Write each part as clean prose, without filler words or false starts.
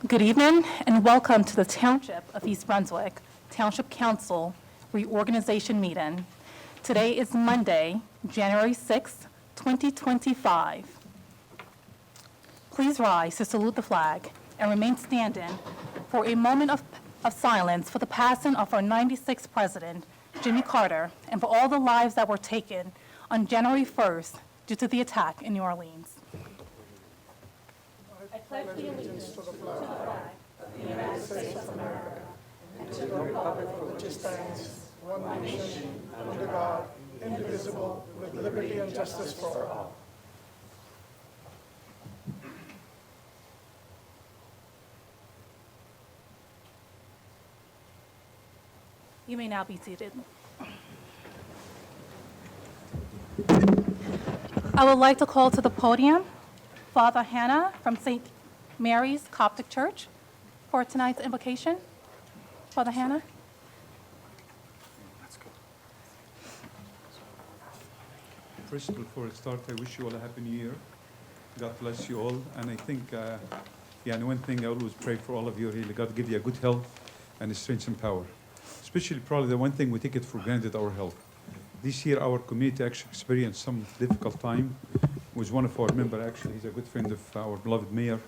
Good evening and welcome to the Township of East Brunswick Township Council Reorganization Meeting. Today is Monday, January 6, 2025. Please rise to salute the flag and remain standing for a moment of silence for the passing of our 96th president, Jimmy Carter, and for all the lives that were taken on January 1st due to the attack in New Orleans. I pledge allegiance to the flag of the United States of America and to the republic for which it stands, one nation, under God, indivisible, with liberty and justice for all. You may now be seated. I would like to call to the podium Father Hannah from St. Mary's Coptic Church for tonight's invocation. Father Hannah. First, before I start, I wish you all a happy new year. God bless you all. And I think, and one thing I always pray for all of you, really, God give you a good health and strength and power. Especially probably the one thing we take it for granted, our health. This year, our community actually experienced some difficult time. Was one of our members, actually, he's a good friend of our beloved mayor,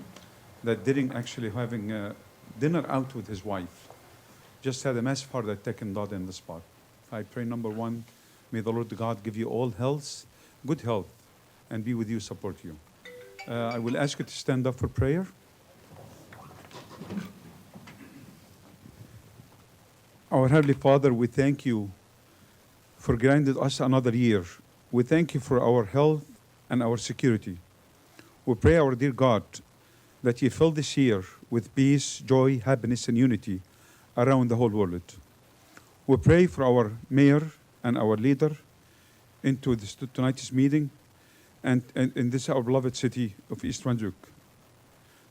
that didn't actually having dinner out with his wife. Just had a massive heart attack and died in the spot. I pray, number one, may the Lord God give you all health, good health, and be with you, support you. I will ask you to stand up for prayer. Our Heavenly Father, we thank you for granting us another year. We thank you for our health and our security. We pray, our dear God, that you fill this year with peace, joy, happiness, and unity around the whole world. We pray for our mayor and our leader into tonight's meeting and in this our beloved city of East Brunswick.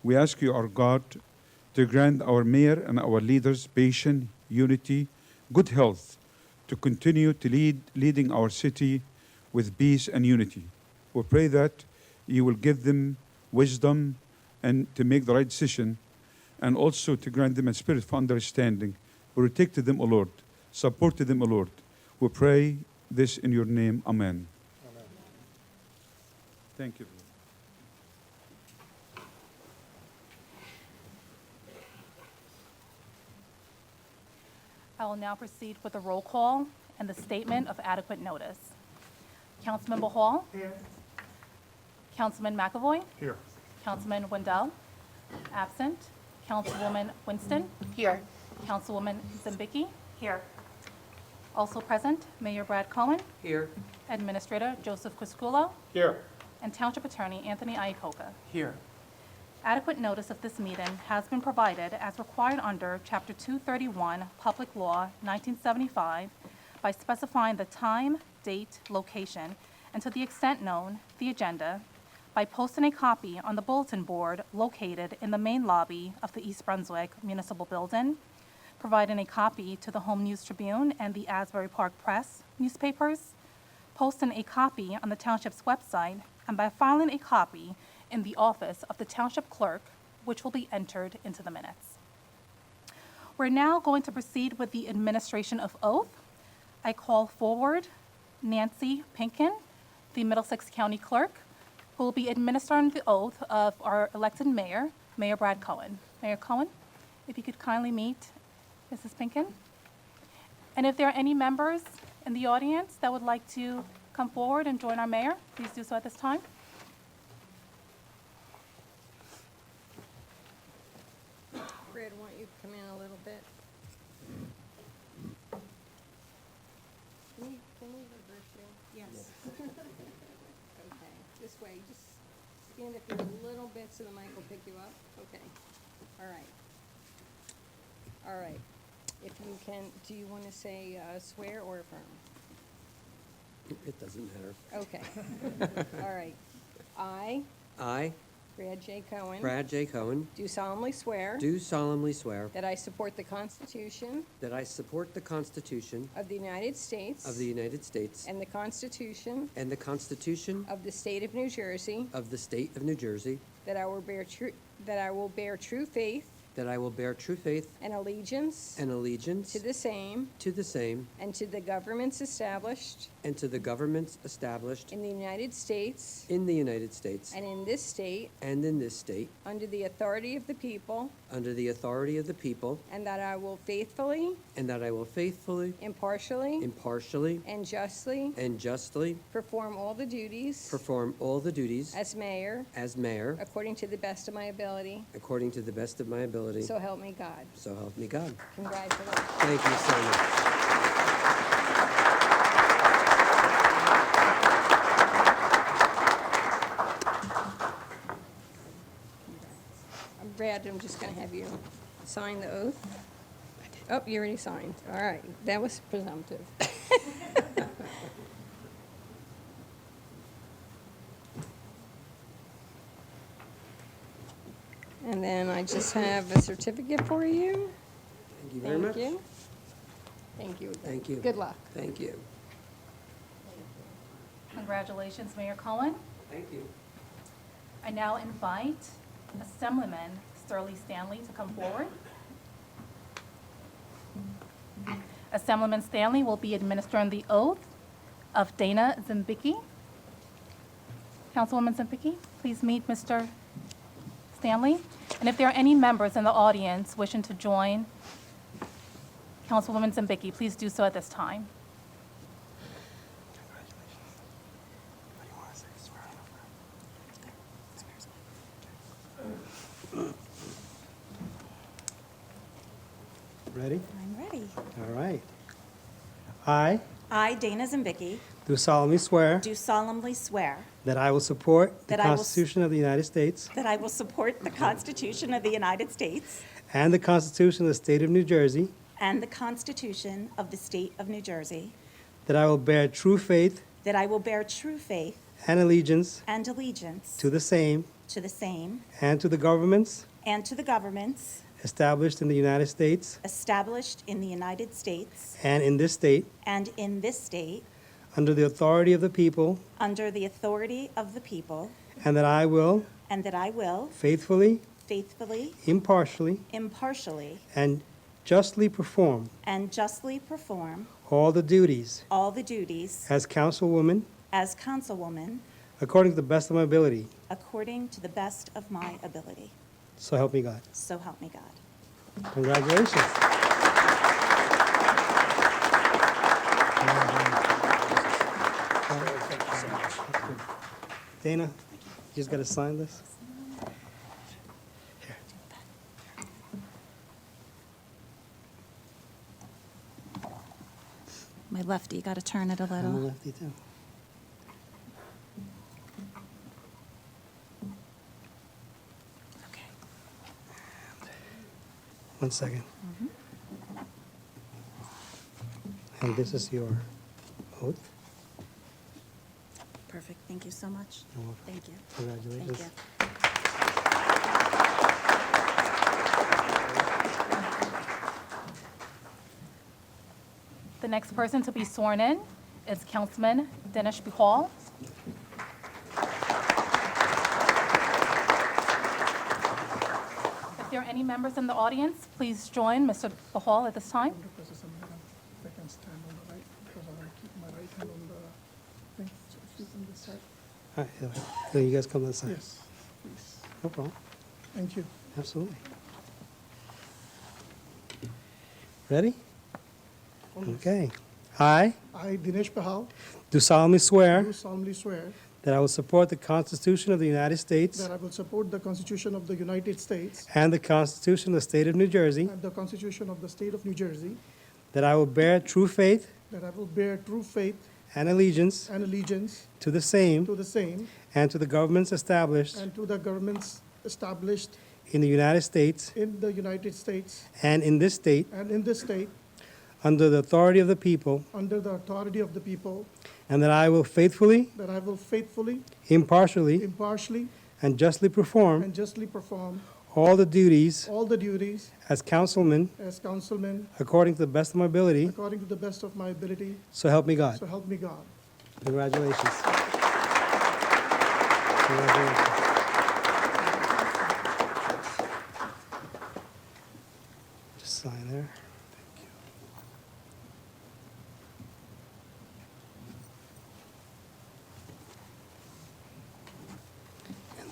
We ask you, our God, to grant our mayor and our leaders patience, unity, good health, to continue to leading our city with peace and unity. We pray that you will give them wisdom and to make the right decision, and also to grant them a spirit of understanding. Protect them, O Lord. Support them, O Lord. We pray this in your name. Amen. Amen. Thank you. I will now proceed with the roll call and the statement of adequate notice. Councilmember Hall. Here. Councilman McAvoy. Here. Councilman Wendell. Absent. Councilwoman Winston. Here. Councilwoman Zambicki. Here. Also present, Mayor Brad Cohen. Here. Administrator Joseph Quisculo. Here. And Township Attorney Anthony Iacoca. Here. Adequate notice of this meeting has been provided as required under Chapter 231, Public Law, 1975, by specifying the time, date, location, and to the extent known, the agenda, by posting a copy on the bulletin board located in the main lobby of the East Brunswick Municipal Building, providing a copy to the Home News Tribune and the Asbury Park Press newspapers, posting a copy on the Township's website, and by filing a copy in the office of the Township Clerk, which will be entered into the minutes. We're now going to proceed with the administration of oath. I call forward Nancy Pinkin, the Middlesex County Clerk, who will be administering the oath of our elected mayor, Mayor Brad Cohen. Mayor Cohen, if you could kindly meet Mrs. Pinkin. And if there are any members in the audience that would like to come forward and join our mayor, please do so at this time. Fred, why don't you come in a little bit? Can we reverse you? Yes. Okay, this way, just stand up here a little bit so the mic will pick you up. Okay, all right. All right, if you can, do you want to say swear or affirm? It doesn't matter. Okay, all right. I, Brad J. Cohen. Brad J. Cohen, Do solemnly swear. do solemnly swear That I support the Constitution that I support the Constitution of the United States. of the United States And the Constitution and the Constitution of the State of New Jersey. of the State of New Jersey, That I will bear true faith that I will bear true faith and allegiance and allegiance to the same to the same and to the governments established and to the governments established in the United States in the United States and in this state and in this state under the authority of the people, under the authority of the people, and that I will faithfully, and that I will faithfully, impartially, impartially, and justly and justly perform all the duties perform all the duties as mayor as mayor according to the best of my ability. according to the best of my ability. So help me God. So help me God. Congratulations. Thank you so much. Brad, I'm just going to have you sign the oath. Oh, you already signed. All right. That was presumptive. And then I just have a certificate for you. Thank you very much. Thank you. Thank you again. Thank you. Good luck. Thank you. Congratulations, Mayor Cohen. Thank you. I now invite Assemblyman Sterling Stanley to come forward. Assemblyman Stanley will be administering the oath of Dana Zimbicki. Councilwoman Zimbicki, please meet Mr. Stanley. And if there are any members in the audience wishing to join Councilwoman Zimbicki, please do so at this time. Ready? I'm ready. All right. I I, Dana Zimbicki, do solemnly swear do solemnly swear that I will support the That I will Constitution of the United States that I will support the Constitution of the United States and the Constitution of the State of New Jersey, and the Constitution of the State of New Jersey, that I will bear true faith that I will bear true faith and allegiance and allegiance to the same to the same and to the governments and to the governments established in the United States established in the United States and in this state and in this state under the authority of the people, under the authority of the people, and that I will and that I will faithfully, faithfully, impartially, impartially, and justly perform and justly perform all the duties all the duties as councilwoman as councilwoman according to the best of my ability. according to the best of my ability. So help me God. So help me God. Congratulations. Dana, you just got to sign this. Here. My lefty, got to turn it a I'm a little. lefty too. Okay. 1 second. And this is your oath. Perfect. Thank you so much. You're welcome. Thank you. Congratulations. Thank you. The next person to be sworn in is Councilman Dinesh Bihal. If there are any members in the audience, please join Mr. Bihal at this time. Request is something if I can stand on the right, because I want to keep my right hand on the thing, so if you can decide. All right, so you guys come to the side. Yes, please. No problem. Thank you. Absolutely. Ready? Okay. I I, Dinesh Pahal, do solemnly swear do solemnly swear that I will support the Constitution of the United States that I will support the Constitution of the United States and the Constitution of the State of New Jersey, and the Constitution of the State of New Jersey, that I will bear true faith that I will bear true faith and allegiance and allegiance to the same to the same and to the governments established and to the governments established in the United States in the United States and in this state and in this state under the authority of the people, under the authority of the people, and that I will faithfully, that I will faithfully, impartially, impartially, and justly perform and justly perform all the duties all the duties as councilman as councilman according to the best of my ability. according to the best of my ability. So help me God. So help me God. Congratulations. Congratulations.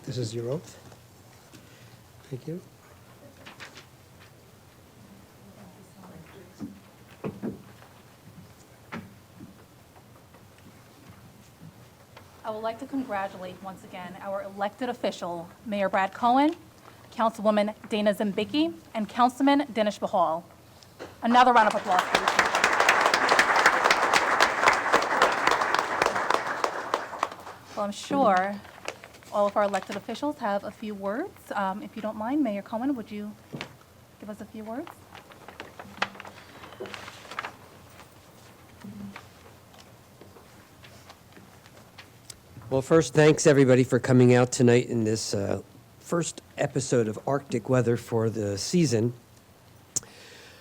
This is your oath. Thank you. I would like to congratulate once again our elected official, Mayor Brad Cohen, Councilwoman Dana Zimbicki, and Councilman Dinesh Bahal. Another round of applause, please. Well, I'm sure all of our elected officials have a few words. If you don't mind, Mayor Cohen, would you give us a few words? Well, first, thanks everybody for coming out tonight in this first episode of Arctic weather for the season.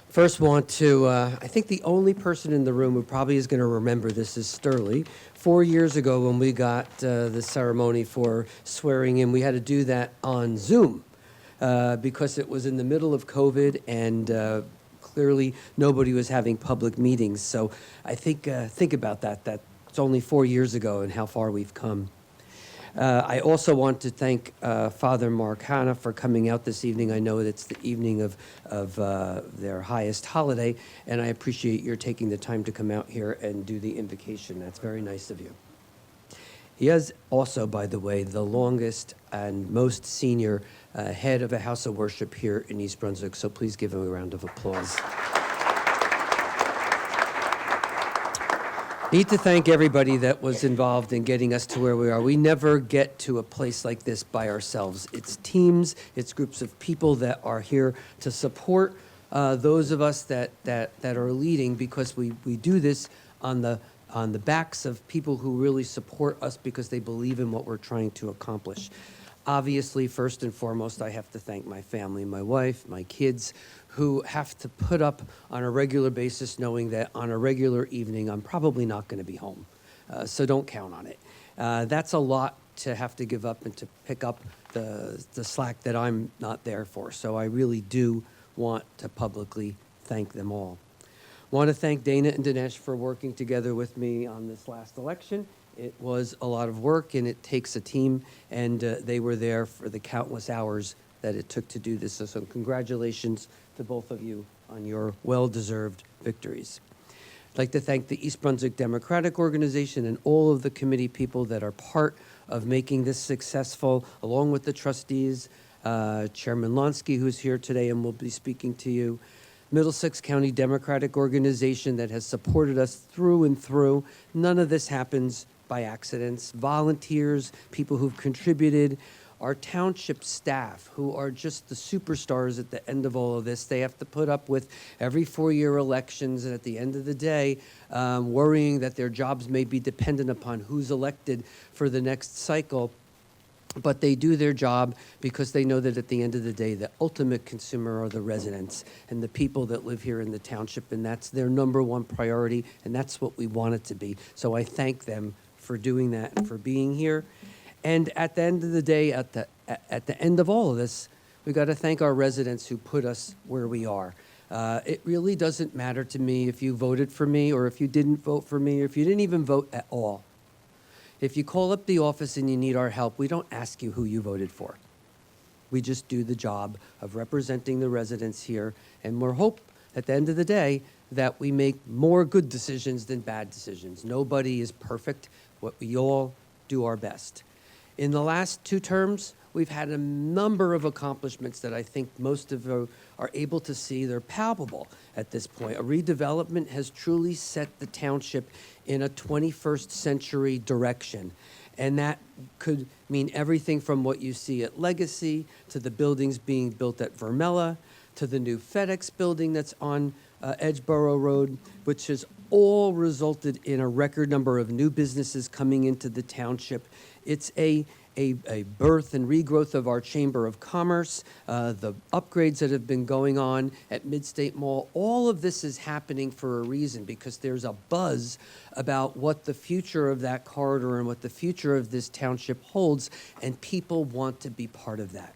First, want to, I think the only person in the room who probably is going to remember this is Sterling. 4 years ago when we got the ceremony for swearing in, we had to do that on Zoom because it was in the middle of COVID and clearly nobody was having public meetings. So I think about that. It's only 4 years ago and how far we've come. I also want to thank Father Mark Hanna for coming out this evening. I know it's the evening of their highest holiday, and I appreciate your taking the time to come out here and do the invocation. That's very nice of you. He is also, by the way, the longest and most senior head of a house of worship here in East Brunswick, so please give him a round of applause. Need to thank everybody that was involved in getting us to where we are. We never get to a place like this by ourselves. It's teams, it's groups of people that are here to support those of us that are leading, because we do this on the backs of people who really support us because they believe in what we're trying to accomplish. Obviously, first and foremost, I have to thank my family, my wife, my kids, who have to put up on a regular basis knowing that on a regular evening I'm probably not going to be home. So don't count on it. That's a lot to have to give up and to pick up the slack that I'm not there for. So I really do want to publicly thank them all. Want to thank Dana and Dinesh for working together with me on this last election. It was a lot of work and it takes a team, and they were there for the countless hours that it took to do this. So congratulations to both of you on your well-deserved victories. I'd like to thank the East Brunswick Democratic Organization and all of the committee people that are part of making this successful, along with the trustees, Chairman Lonsky, who's here today and will be speaking to you, Middlesex County Democratic Organization that has supported us through and through. None of this happens by accidents. Volunteers, people who've contributed, our township staff, who are just the superstars at the end of all of this. They have to put up with every 4-year elections, and at the end of the day, worrying that their jobs may be dependent upon who's elected for the next cycle. But they do their job because they know that at the end of the day, the ultimate consumer are the residents and the people that live here in the township, and that's their number one priority, and that's what we want it to be. So I thank them for doing that and for being here. And at the end of the day, at the end of all of this, we got to thank our residents who put us where we are. It really doesn't matter to me if you voted for me or if you didn't vote for me or if you didn't even vote at all. If you call up the office and you need our help, we don't ask you who you voted for. We just do the job of representing the residents here, and we're hope at the end of the day that we make more good decisions than bad decisions. Nobody is perfect, but we all do our best. In the last 2 terms, we've had a number of accomplishments that I think most of you are able to see. They're palpable at this point. A redevelopment has truly set the township in a 21st century direction. And that could mean everything from what you see at Legacy, to the buildings being built at Vermella, to the new FedEx building that's on Edgeboro Road, which has all resulted in a record number of new businesses coming into the township. It's a birth and regrowth of our Chamber of Commerce, the upgrades that have been going on at Midstate Mall. All of this is happening for a reason, because there's a buzz about what the future of that corridor and what the future of this township holds, and people want to be part of that.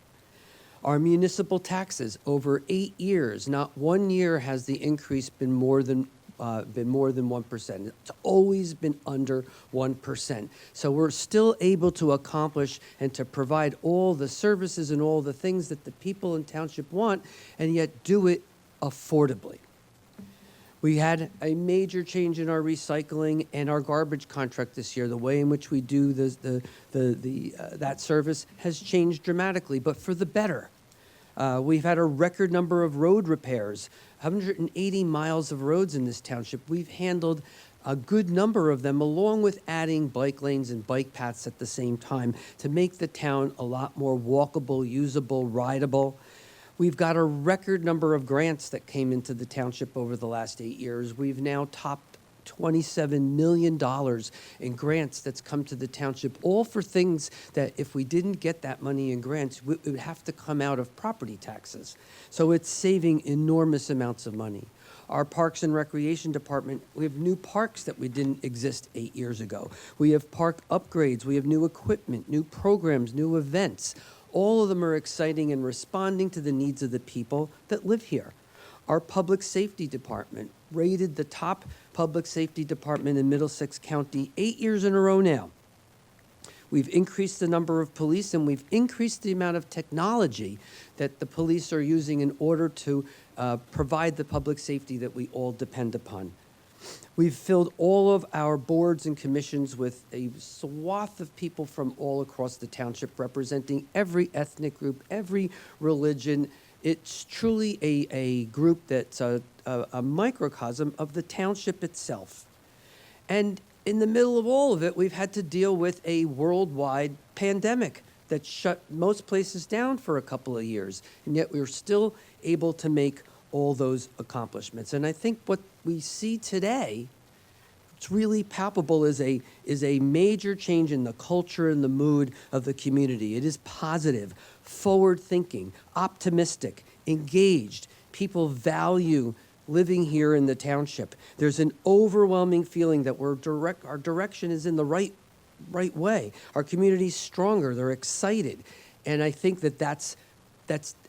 Our municipal taxes, over 8 years, not 1 year has the increase been more than been more than 1%. It's always been under 1%. So we're still able to accomplish and to provide all the services and all the things that the people in Township want, and yet do it affordably. We had a major change in our recycling and our garbage contract this year. The way in which we do that service has changed dramatically, but for the better. We've had a record number of road repairs, 180 miles of roads in this township. We've handled a good number of them, along with adding bike lanes and bike paths at the same time to make the town a lot more walkable, usable, rideable. We've got a record number of grants that came into the township over the last 8 years. We've now topped $27 million in grants that's come to the township, all for things that if we didn't get that money in grants, it would have to come out of property taxes. So it's saving enormous amounts of money. Our Parks and Recreation Department, we have new parks that we didn't exist 8 years ago. We have park upgrades, we have new equipment, new programs, new events. All of them are exciting and responding to the needs of the people that live here. Our Public Safety Department, rated the top public safety department in Middlesex County 8 years in a row now. We've increased the number of police, and we've increased the amount of technology that the police are using in order to provide the public safety that we all depend upon. We've filled all of our boards and commissions with a swath of people from all across the township, representing every ethnic group, every religion. It's truly a group that's a microcosm of the township itself. And in the middle of all of it, we've had to deal with a worldwide pandemic that shut most places down for a couple of years. And yet we're still able to make all those accomplishments. And I think what we see today, it's really palpable, is a major change in the culture and the mood of the community. It is positive, forward-thinking, optimistic, engaged. People value living here in the township. There's an overwhelming feeling that our direction is in the right way. Our community's stronger. They're excited. And I think that's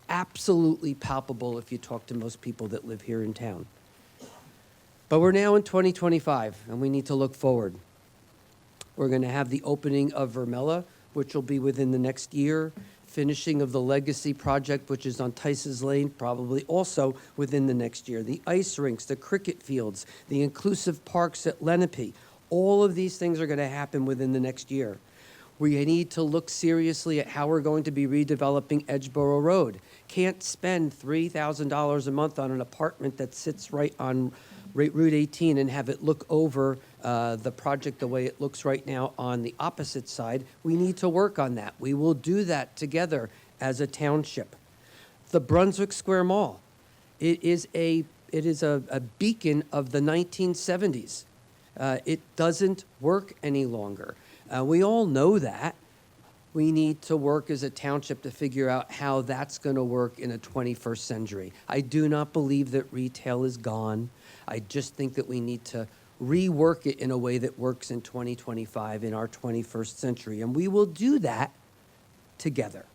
absolutely palpable if you talk to most people that live here in town. But we're now in 2025, and we need to look forward. We're going to have the opening of Vermella, which will be within the next year, finishing of the Legacy project, which is on Tice's Lane, probably also within the next year, the ice rinks, the cricket fields, the inclusive parks at Lenape. All of these things are going to happen within the next year. We need to look seriously at how we're going to be redeveloping Edgeboro Road. Can't spend $3,000 a month on an apartment that sits right on Route 18 and have it look over the project the way it looks right now on the opposite side. We need to work on that. We will do that together as a township. The Brunswick Square Mall, it is a beacon of the 1970s. It doesn't work any longer. We all know that. We need to work as a township to figure out how that's going to work in a 21st century. I do not believe that retail is gone. I just think that we need to rework it in a way that works in 2025 in our 21st century. And we will do that together.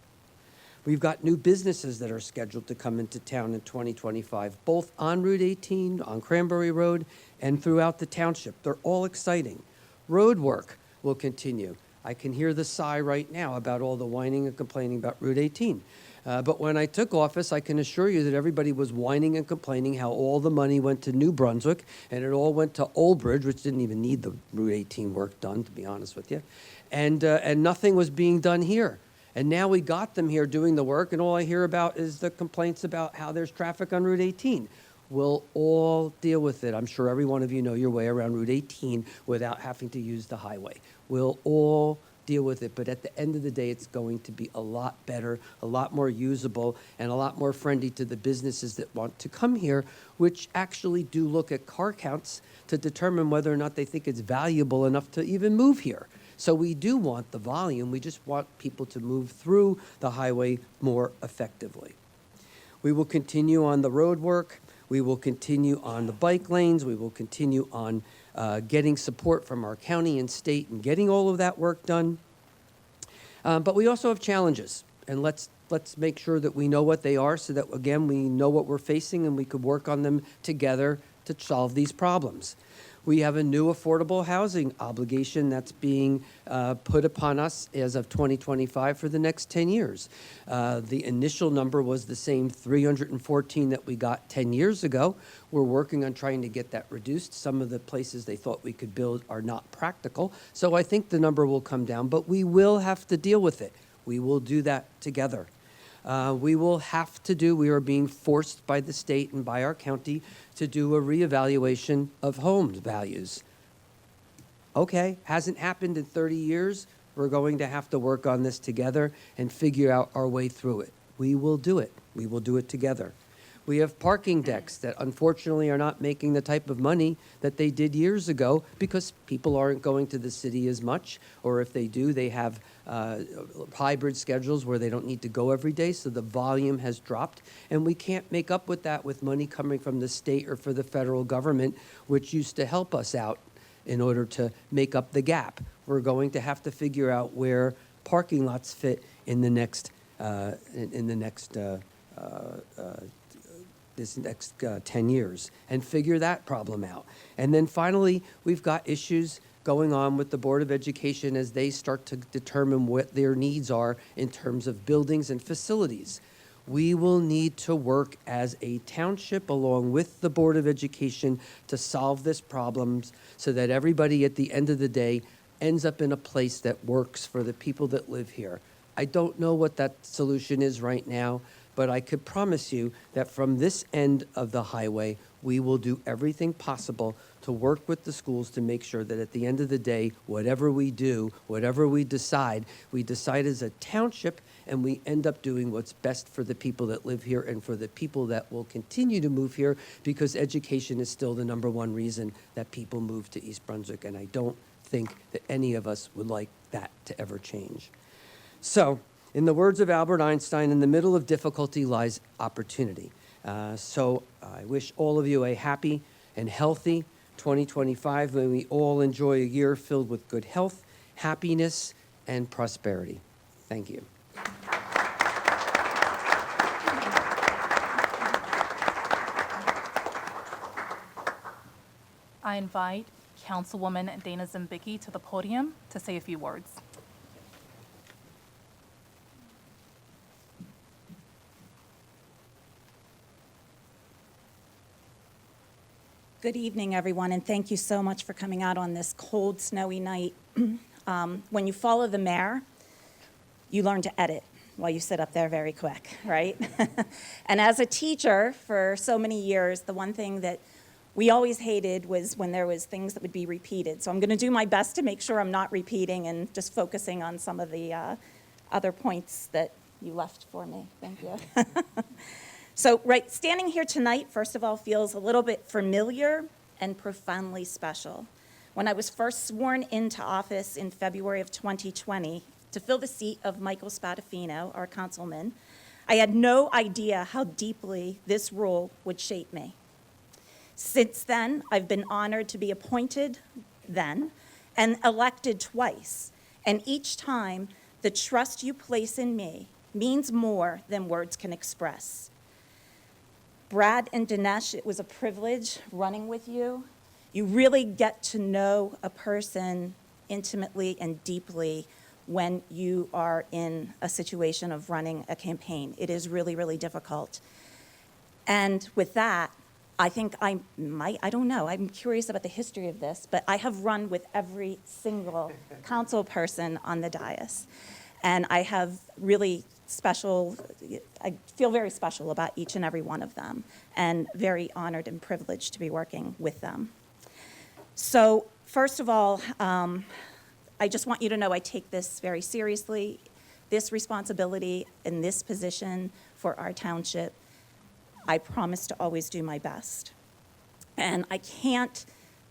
We've got new businesses that are scheduled to come into town in 2025, both on Route 18, on Cranberry Road, and throughout the township. They're all exciting. Road work will continue. I can hear the sigh right now about all the whining and complaining about Route 18. But when I took office, I can assure you that everybody was whining and complaining how all the money went to New Brunswick and it all went to Old Bridge, which didn't even need the Route 18 work done, to be honest with you. And nothing was being done here. And now we got them here doing the work, and all I hear about is the complaints about how there's traffic on Route 18. We'll all deal with it. I'm sure every one of you know your way around Route 18 without having to use the highway. We'll all deal with it, but at the end of the day, it's going to be a lot better, a lot more usable, and a lot more friendly to the businesses that want to come here, which actually do look at car counts to determine whether or not they think it's valuable enough to even move here. So we do want the volume, we just want people to move through the highway more effectively. We will continue on the road work, we will continue on the bike lanes, we will continue on getting support from our county and state and getting all of that work done. But we also have challenges, and let's make sure that we know what they are so that, again, we know what we're facing and we could work on them together to solve these problems. We have a new affordable housing obligation that's being put upon us as of 2025 for the next 10 years. The initial number was the same 314 that we got 10 years ago. We're working on trying to get that reduced. Some of the places they thought we could build are not practical. So I think the number will come down, but we will have to deal with it. We will do that together. We are being forced by the state and by our county to do a reevaluation of home values. Okay, hasn't happened in 30 years. We're going to have to work on this together and figure out our way through it. We will do it. We will do it together. We have parking decks that unfortunately are not making the type of money that they did years ago because people aren't going to the city as much, or if they do, they have hybrid schedules where they don't need to go every day, so the volume has dropped, and we can't make up with that with money coming from the state or for the federal government, which used to help us out in order to make up the gap. We're going to have to figure out where parking lots fit in the next this next 10 years and figure that problem out. And then finally, we've got issues going on with the Board of Education as they start to determine what their needs are in terms of buildings and facilities. We will need to work as a township along with the Board of Education to solve this problem so that everybody at the end of the day ends up in a place that works for the people that live here. I don't know what that solution is right now, but I could promise you that from this end of the highway, we will do everything possible to work with the schools to make sure that at the end of the day, whatever we do, whatever we decide as a township, and we end up doing what's best for the people that live here and for the people that will continue to move here, because education is still the number one reason that people move to East Brunswick, and I don't think that any of us would like that to ever change. So, in the words of Albert Einstein, in the middle of difficulty lies opportunity. So I wish all of you a happy and healthy 2025. May we all enjoy a year filled with good health, happiness, and prosperity. Thank you. I invite Councilwoman Dana Zembicki to the podium to say a few words. Good evening, everyone, and thank you so much for coming out on this cold, snowy night. When you follow the mayor, you learn to edit while you sit up there very quick, right? And as a teacher for so many years, the one thing that we always hated was when there was things that would be repeated. So I'm going to do my best to make sure I'm not repeating and just focusing on some of the other points that you left for me. Thank you. So, right, standing here tonight, first of all, feels a little bit familiar and profoundly special. When I was first sworn into office in February of 2020 to fill the seat of Michael Spadafino, our councilman, I had no idea how deeply this role would shape me. Since then, I've been honored to be appointed then and elected twice, and each time, the trust you place in me means more than words can express. Brad and Dinesh, it was a privilege running with you. You really get to know a person intimately and deeply when you are in a situation of running a campaign. It is really, really difficult. And with that, I think I don't know, I'm curious about the history of this, but I have run with every single council person on the dais. And I have really I feel very special about each and every one of them, and very honored and privileged to be working with them. So first of all, I just want you to know I take this very seriously, this responsibility in this position for our township. I promise to always do my best. And I can't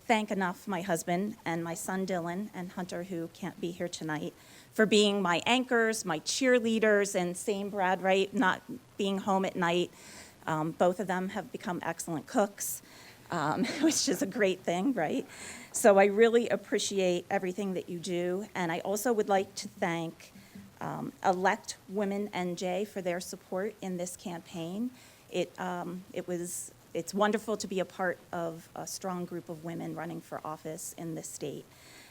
thank enough my husband and my son Dylan and Hunter, who can't be here tonight, for being my anchors, my cheerleaders, and same Brad, right, not being home at night. Both of them have become excellent cooks, which is a great thing, right? So I really appreciate everything that you do. And I also would like to thank Elect Women NJ for their support in this campaign. It was It's wonderful to be a part of a strong group of women running for office in this state.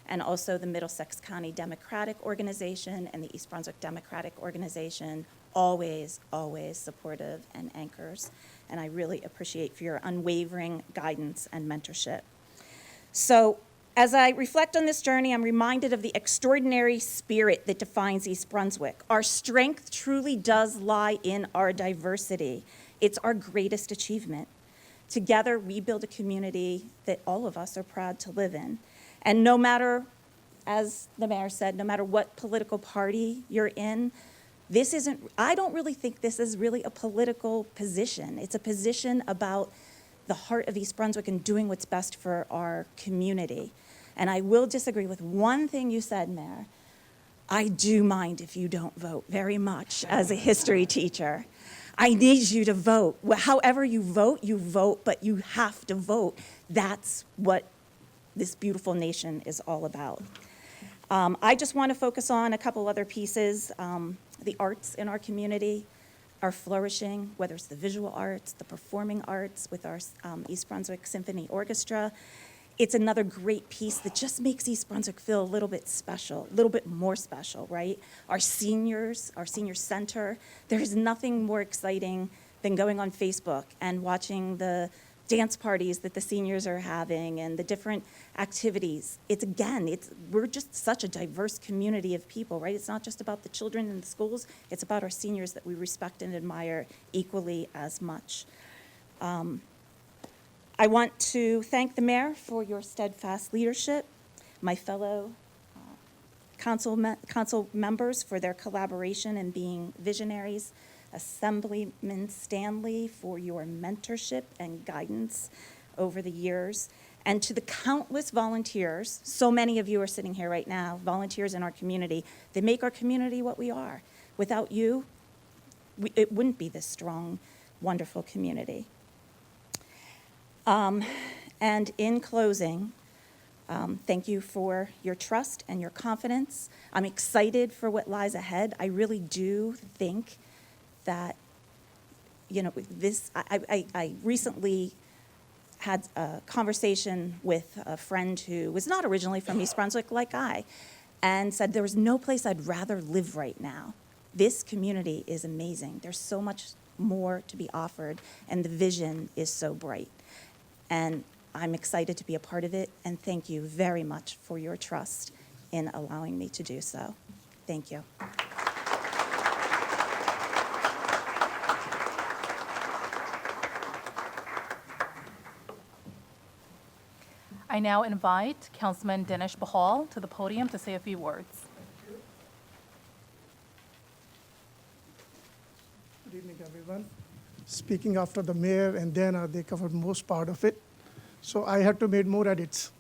And also the Middlesex County Democratic Organization and the East Brunswick Democratic Organization, always, always supportive and anchors. And I really appreciate for your unwavering guidance and mentorship. So as I reflect on this journey, I'm reminded of the extraordinary spirit that defines East Brunswick. Our strength truly does lie in our diversity. It's our greatest achievement. Together, we build a community that all of us are proud to live in. And no matter, as the mayor said, no matter what political party you're in, I don't really think this is really a political position. It's a position about the heart of East Brunswick and doing what's best for our community. And I will disagree with one thing you said, Mayor. I do mind if you don't vote very much as a history teacher. I need you to vote. However you vote, but you have to vote. That's what this beautiful nation is all about. I just want to focus on a couple other pieces. The arts in our community are flourishing, whether it's the visual arts, the performing arts with our East Brunswick Symphony Orchestra. It's another great piece that just makes East Brunswick feel a little bit special, a little bit more special, right? Our seniors, our senior center, there's nothing more exciting than going on Facebook and watching the dance parties that the seniors are having and the different activities. We're just such a diverse community of people, right? It's not just about the children in the schools, it's about our seniors that we respect and admire equally as much. I want to thank the mayor for your steadfast leadership, my fellow council members for their collaboration and being visionaries, Assemblyman Stanley for your mentorship and guidance over the years, and to the countless volunteers, so many of you are sitting here right now, volunteers in our community, that make our community what we are. Without you, it wouldn't be this strong, wonderful community. And in closing, thank you for your trust and your confidence. I'm excited for what lies ahead. I really do think that, I recently had a conversation with a friend who was not originally from East Brunswick like I, and said there was no place I'd rather live right now. This community is amazing. There's so much more to be offered, and the vision is so bright. And I'm excited to be a part of it, and thank you very much for your trust in allowing me to do so. Thank you. I now invite Councilman Dinesh Bahal to the podium to say a few words. Good evening, everyone. Speaking after the mayor and Dana, they covered most part of it, so I had to make more edits.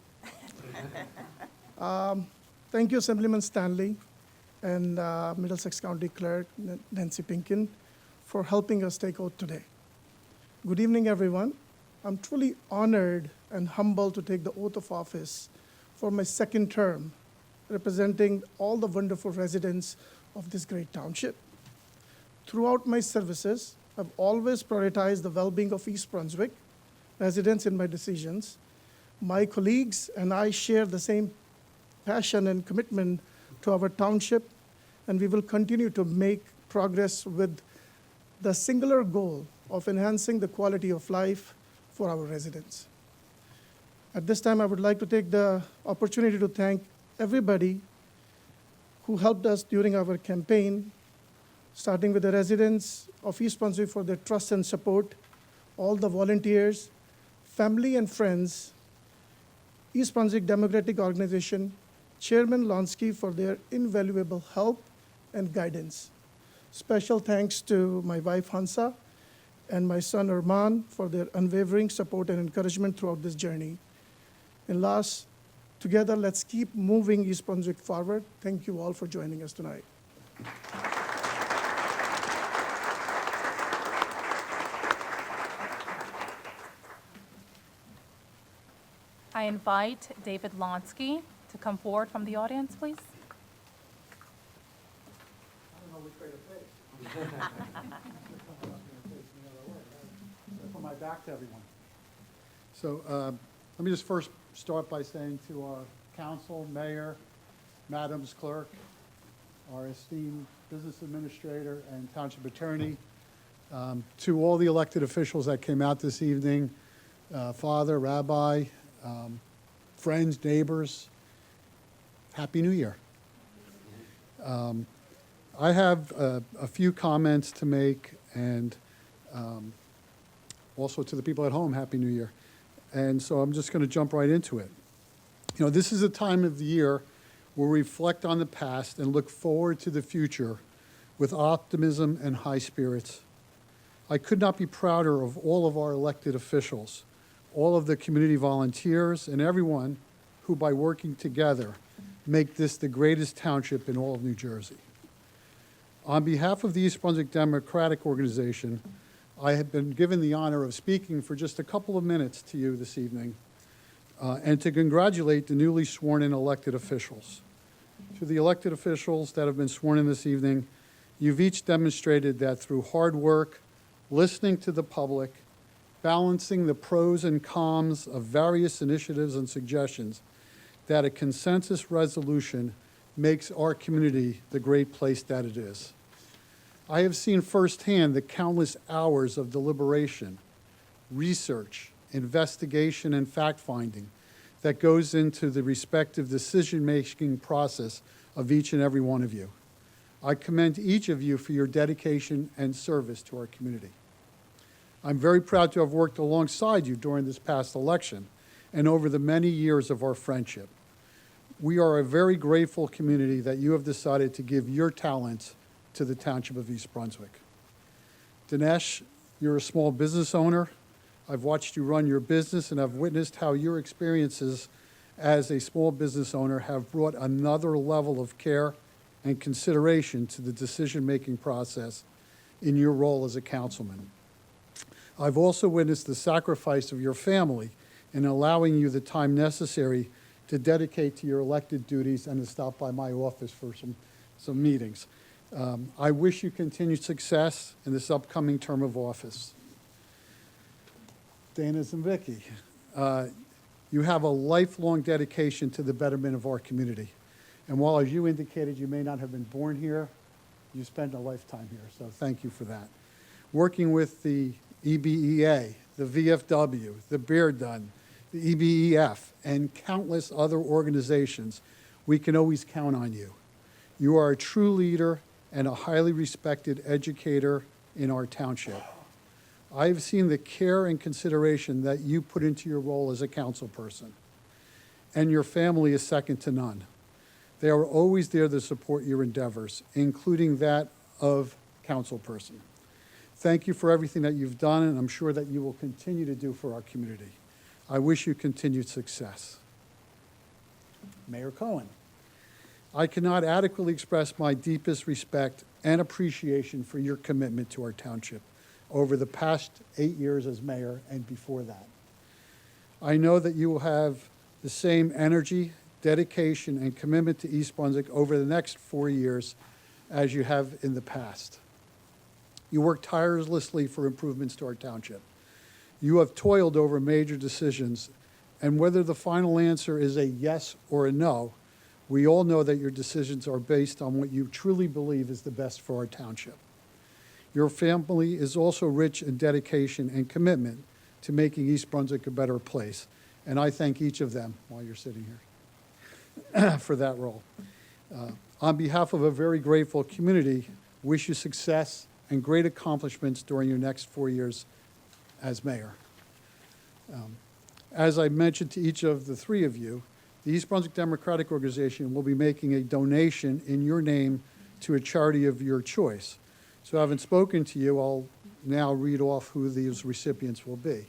Thank you, Assemblyman Stanley and Middlesex County Clerk Nancy Pinkin for helping us take oath today. Good evening, everyone. I'm truly honored and humbled to take the oath of office for my second term, representing all the wonderful residents of this great township. Throughout my services, I've always prioritized the well-being of East Brunswick residents in my decisions. My colleagues and I share the same passion and commitment to our township, and we will continue to make progress with the singular goal of enhancing the quality of life for our residents. At this time, I would like to take the opportunity to thank everybody who helped us during our campaign, starting with the residents of East Brunswick for their trust and support, all the volunteers, family and friends, East Brunswick Democratic Organization, Chairman Lonsky for their invaluable help and guidance. Special thanks to my wife Hansa and my son Arman for their unwavering support and encouragement throughout this journey. And last, together, let's keep moving East Brunswick forward. Thank you all for joining us tonight. I invite David Lonsky to come forward from the audience, please. I don't know which way to face. Put my back to everyone. So let me just first start by saying to our council, mayor, madam's clerk, our esteemed business administrator and township attorney, to all the elected officials that came out this evening, father, rabbi, friends, neighbors, Happy New Year. I have a few comments to make, and also to the people at home, Happy New Year. And so I'm just going to jump right into it. You know, this is a time of the year where we reflect on the past and look forward to the future with optimism and high spirits. I could not be prouder of all of our elected officials, all of the community volunteers, and everyone who, by working together, make this the greatest township in all of New Jersey. On behalf of the East Brunswick Democratic Organization, I have been given the honor of speaking for just a couple of minutes to you this evening, and to congratulate the newly sworn-in elected officials. To the elected officials that have been sworn in this evening, you've each demonstrated that through hard work, listening to the public, balancing the pros and cons of various initiatives and suggestions, that a consensus resolution makes our community the great place that it is. I have seen firsthand the countless hours of deliberation, research, investigation, and fact-finding that goes into the respective decision-making process of each and every one of you. I commend each of you for your dedication and service to our community. I'm very proud to have worked alongside you during this past election and over the many years of our friendship. We are a very grateful community that you have decided to give your talents to the Township of East Brunswick. Dinesh, you're a small business owner. I've watched you run your business, and I've witnessed how your experiences as a small business owner have brought another level of care and consideration to the decision-making process in your role as a councilman. I've also witnessed the sacrifice of your family in allowing you the time necessary to dedicate to your elected duties and to stop by my office for some meetings. I wish you continued success in this upcoming term of office. Dana and Vicky, you have a lifelong dedication to the betterment of our community. And while, as you indicated, you may not have been born here, you spent a lifetime here, so thank you for that. Working with the EBEA, the VFW, the Beer Dun, the EBEF, and countless other organizations, we can always count on you. You are a true leader and a highly respected educator in our township. I have seen the care and consideration that you put into your role as a council person, and your family is second to none. They are always there to support your endeavors, including that of council person. Thank you for everything that you've done, and I'm sure that you will continue to do for our community. I wish you continued success. Mayor Cohen, I cannot adequately express my deepest respect and appreciation for your commitment to our township over the past 8 years as mayor and before that. I know that you will have the same energy, dedication, and commitment to East Brunswick over the next 4 years as you have in the past. You work tirelessly for improvements to our township. You have toiled over major decisions, and whether the final answer is a yes or a no, we all know that your decisions are based on what you truly believe is the best for our township. Your family is also rich in dedication and commitment to making East Brunswick a better place, and I thank each of them while you're sitting here for that role. On behalf of a very grateful community, wish you success and great accomplishments during your next 4 years as mayor. As I mentioned to each of the three of you, the East Brunswick Democratic Organization will be making a donation in your name to a charity of your choice. So having spoken to you, I'll now read off who these recipients will be.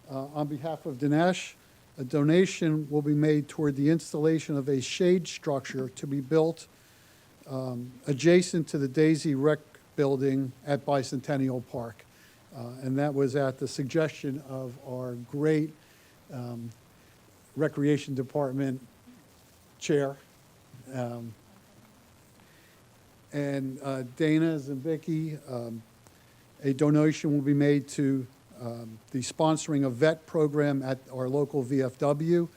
On behalf of Dinesh, a donation will be made toward the installation of a shade structure to be built adjacent to the Daisy Rec building at Bicentennial Park. And that was at the suggestion of our great Recreation Department Chair. And Dana and Vicky, a donation will be made to the sponsoring a vet program at our local VFW,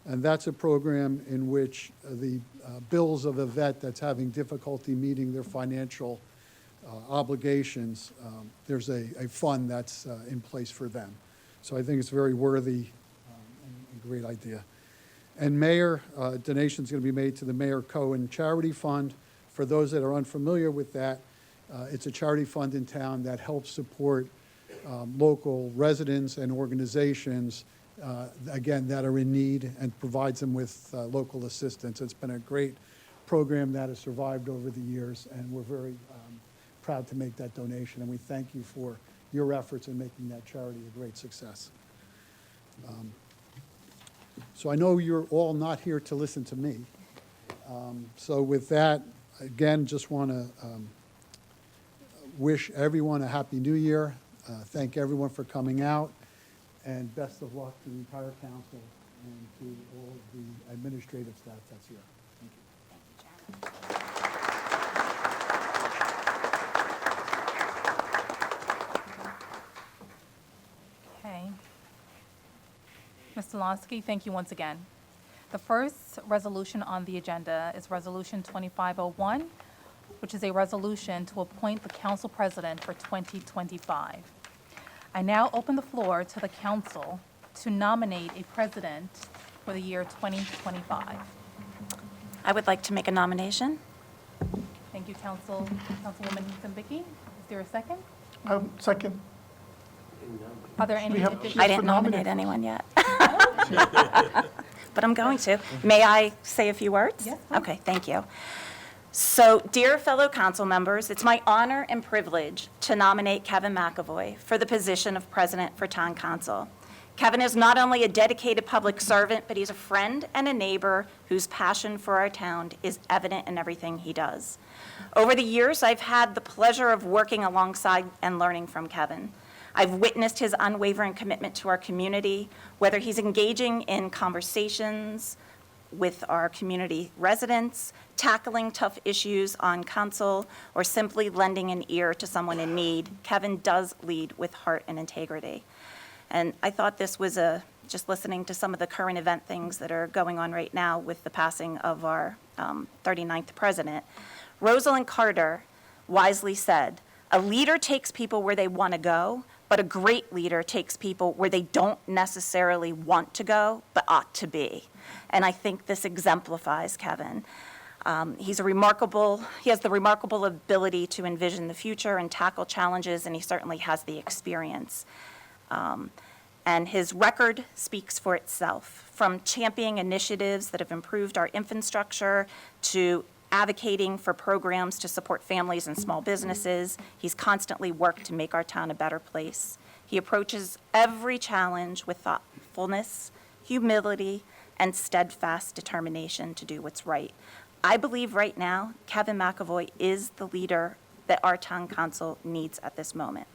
and that's a program in which the bills of a vet that's having difficulty meeting their financial obligations, there's a fund that's in place for them. So I think it's very worthy and a great idea. And Mayor, donation's going to be made to the Mayor Cohen Charity Fund. For those that are unfamiliar with that, it's a charity fund in town that helps support local residents and organizations, again, that are in need and provides them with local assistance. It's been a great program that has survived over the years, and we're very proud to make that donation, and we thank you for your efforts in making that charity a great success. So I know you're all not here to listen to me. So with that, again, just want to wish everyone a Happy New Year. Thank everyone for coming out, and best of luck to the entire council and to all of the administrative staff that's here. Thank you. Okay. Mr. Lonsky, thank you once again. The first resolution on the agenda is Resolution 2501, which is a resolution to appoint the council president for 2025. I now open the floor to the council to nominate a president for the year 2025. I would like to make a nomination. Thank you, Councilwoman Zambicki. Is there a second? Second. Are there any We have- additional? I didn't nominate anyone yet. But I'm going to. May I say a few words? Yes, please. Okay, thank you. So, dear fellow council members, it's my honor and privilege to nominate Kevin McAvoy for the position of president for town council. Kevin is not only a dedicated public servant, but he's a friend and a neighbor whose passion for our town is evident in everything he does. Over the years, I've had the pleasure of working alongside and learning from Kevin. I've witnessed his unwavering commitment to our community, whether he's engaging in conversations with our community residents, tackling tough issues on council, or simply lending an ear to someone in need. Kevin does lead with heart and integrity. And I thought this was just listening to some of the current event things that are going on right now with the passing of our 39th president. Rosalind Carter wisely said, "A leader takes people where they want to go, but a great leader takes people where they don't necessarily want to go, but ought to be." And I think this exemplifies Kevin. He has the remarkable ability to envision the future and tackle challenges, and he certainly has the experience. And his record speaks for itself, from championing initiatives that have improved our infrastructure to advocating for programs to support families and small businesses. He's constantly worked to make our town a better place. He approaches every challenge with thoughtfulness, humility, and steadfast determination to do what's right. I believe right now, Kevin McAvoy is the leader that our town council needs at this moment.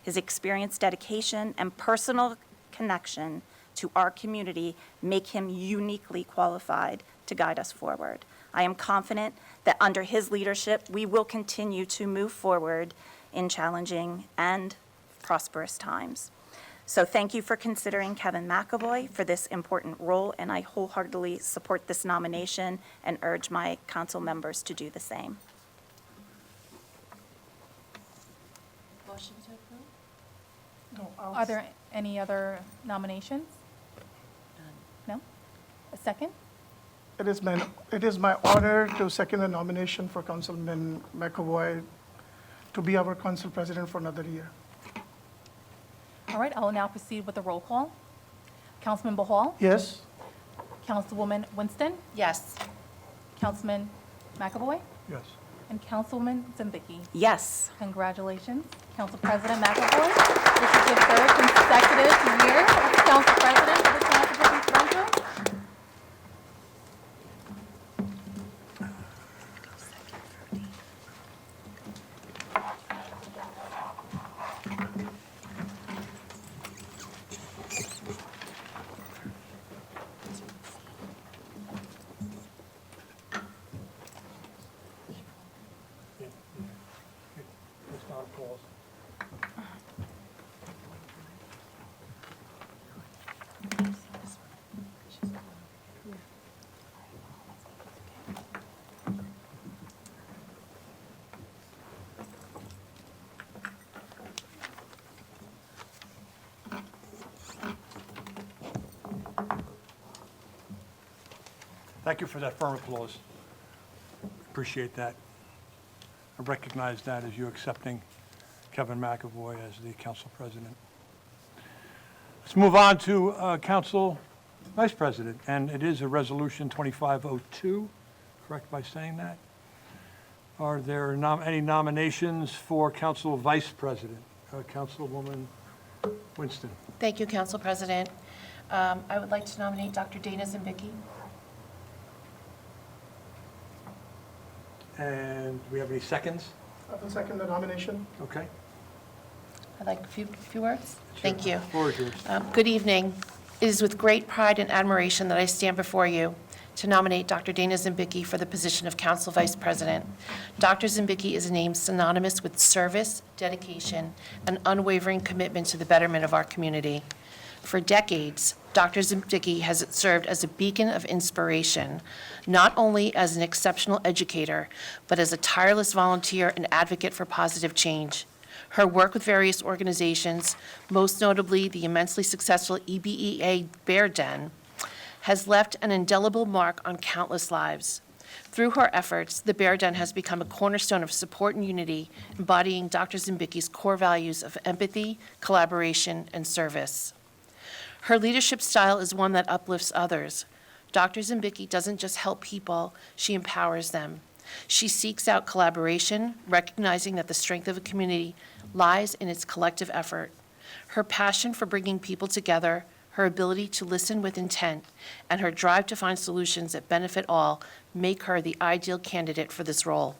His experience, dedication, and personal connection to our community make him uniquely qualified to guide us forward. I am confident that under his leadership, we will continue to move forward in challenging and prosperous times. So thank you for considering Kevin McAvoy for this important role, and I wholeheartedly support this nomination and urge my council members to do the same. Motion to approve? No, Are there any other nominations? No? A second? It is my honor to second the nomination for Councilman McAvoy to be our council president for another year. All right, I will now proceed with the roll call. Councilman Bahal? Yes? Councilwoman Winston? Yes. Councilman McAvoy? Yes. And Councilwoman Zambicki? Yes. Congratulations, Council President McAvoy. This is your third consecutive year as Council President of the Township of East Brunswick. Thank you for that firm applause. Appreciate that. I recognize that as you accepting Kevin McAvoy as the council president. Let's move on to council vice president, and it is a resolution 2502, correct by saying that? Are there any nominations for council vice president? Councilwoman Winston. Thank you, Council President. I would like to nominate Dr. Dana Zimbicki. And do we have any seconds? I will second the nomination. Okay. I'd like a few words. Thank you. Floor is yours. Good evening. It is with great pride and admiration that I stand before you to nominate Dr. Dana Zimbicki for the position of Council Vice President. Dr. Zimbicki is a name synonymous with service, dedication, and unwavering commitment to the betterment of our community. For decades, Dr. Zimbicki has served as a beacon of inspiration, not only as an exceptional educator, but as a tireless volunteer and advocate for positive change. Her work with various organizations, most notably the immensely successful EBEA Bear Den, has left an indelible mark on countless lives. Through her efforts, the Bear Den has become a cornerstone of support and unity, embodying Dr. Zimbicki's core values of empathy, collaboration, and service. Her leadership style is one that uplifts others. Dr. Zimbicki doesn't just help people, she empowers them. She seeks out collaboration, recognizing that the strength of a community lies in its collective effort. Her passion for bringing people together, her ability to listen with intent, and her drive to find solutions that benefit all make her the ideal candidate for this role.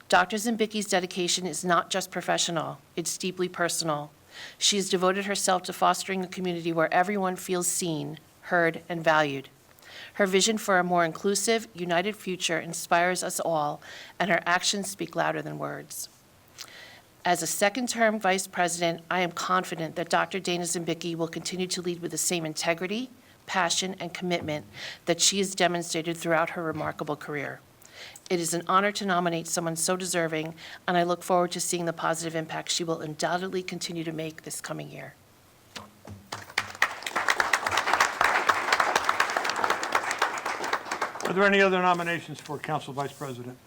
Dr. Zimbicki's dedication is not just professional, it's deeply personal. She has devoted herself to fostering a community where everyone feels seen, heard, and valued. Her vision for a more inclusive, united future inspires us all, and her actions speak louder than words. As a second-term vice president, I am confident that Dr. Dana Zimbicki will continue to lead with the same integrity, passion, and commitment that she has demonstrated throughout her remarkable career. It is an honor to nominate someone so deserving, and I look forward to seeing the positive impact she will undoubtedly continue to make this coming year. Are there any other nominations for council vice president?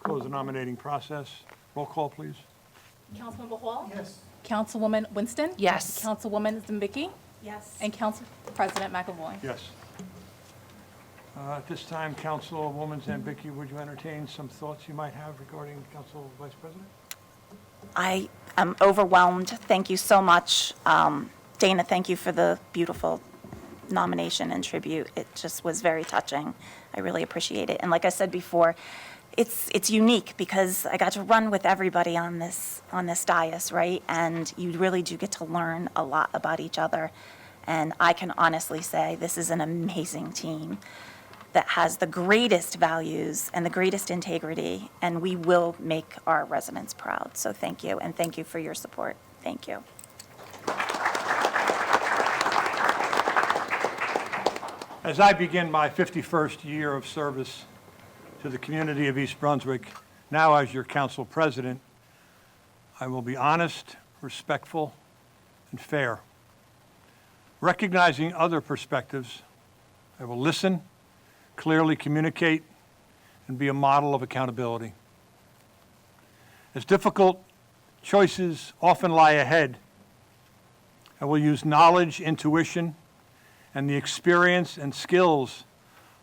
Close the nominating process. Roll call, please. Councilmember Hall? Yes. Councilwoman Winston? Yes. Councilwoman Zimbicki? Yes. And Council President McAvoy? Yes. At this time, Councilwoman Zambicki, would you entertain some thoughts you might have regarding council vice president? I am overwhelmed. Thank you so much. Dana, thank you for the beautiful nomination and tribute. It just was very touching. I really appreciate it. And like I said before, it's unique because I got to run with everybody on this dais, right? And you really do get to learn a lot about each other. And I can honestly say this is an amazing team that has the greatest values and the greatest integrity, and we will make our residents proud. So thank you, and thank you for your support. Thank you. As I begin my 51st year of service to the community of East Brunswick, now as your council president, I will be honest, respectful, and fair. Recognizing other perspectives, I will listen, clearly communicate, and be a model of accountability. As difficult choices often lie ahead, I will use knowledge, intuition, and the experience and skills